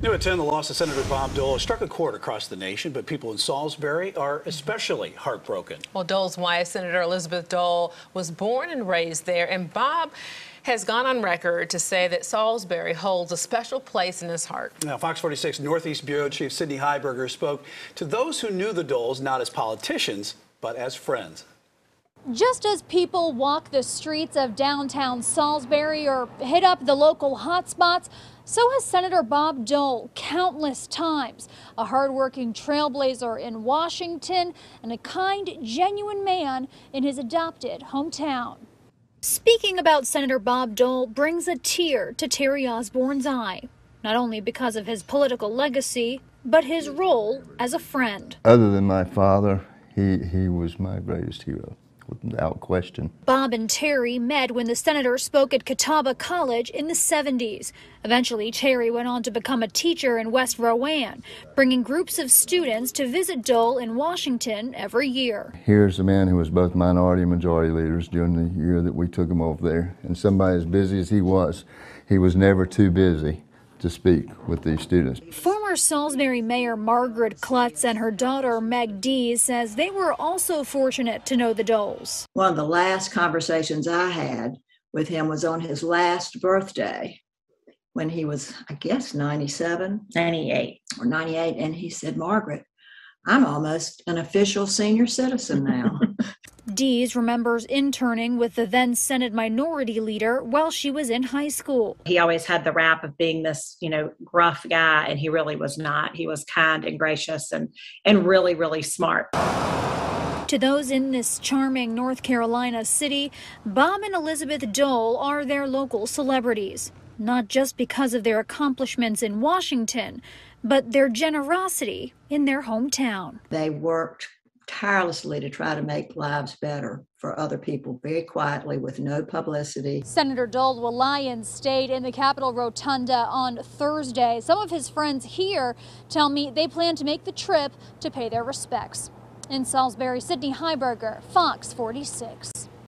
New at 10, the loss of Senator Bob Dole struck a chord across the nation, but people in Salisbury are especially heartbroken. Well, Dole's wife, Senator Elizabeth Dole, was born and raised there, and Bob has gone on record to say that Salisbury holds a special place in his heart. Now, Fox 46 Northeast Bureau Chief Sidney Heiberger spoke to those who knew the Doles not as politicians, but as friends. Just as people walk the streets of downtown Salisbury or hit up the local hotspots, so has Senator Bob Dole countless times. A hardworking trailblazer in Washington and a kind, genuine man in his adopted hometown. Speaking about Senator Bob Dole brings a tear to Terry Osborne's eye, not only because of his political legacy, but his role as a friend. Other than my father, he was my greatest hero, without question. Bob and Terry met when the senator spoke at Catawba College in the 70s. Eventually, Terry went on to become a teacher in West Rowan, bringing groups of students to visit Dole in Washington every year. Here's a man who was both minority and majority leaders during the year that we took him over there. And somebody as busy as he was never too busy to speak with these students. Former Salisbury Mayor Margaret Klutz and her daughter Meg Dees says they were also fortunate to know the Doles. One of the last conversations I had with him was on his last birthday when he was, I guess, 98. And he said, "Margaret, I'm almost an official senior citizen now." Dees remembers interning with the then Senate Minority Leader while she was in high school. He always had the rap of being this, gruff guy, and he really was not. He was kind and gracious and really, really smart. To those in this charming North Carolina city, Bob and Elizabeth Dole are their local celebrities, not just because of their accomplishments in Washington, but their generosity in their hometown. They worked tirelessly to try to make lives better for other people, very quietly, with no publicity. Senator Dole will lie in state in the Capitol Rotunda on Thursday. Some of his friends here tell me they plan to make the trip to pay their respects. In Salisbury, Sidney Heiberger, Fox 46.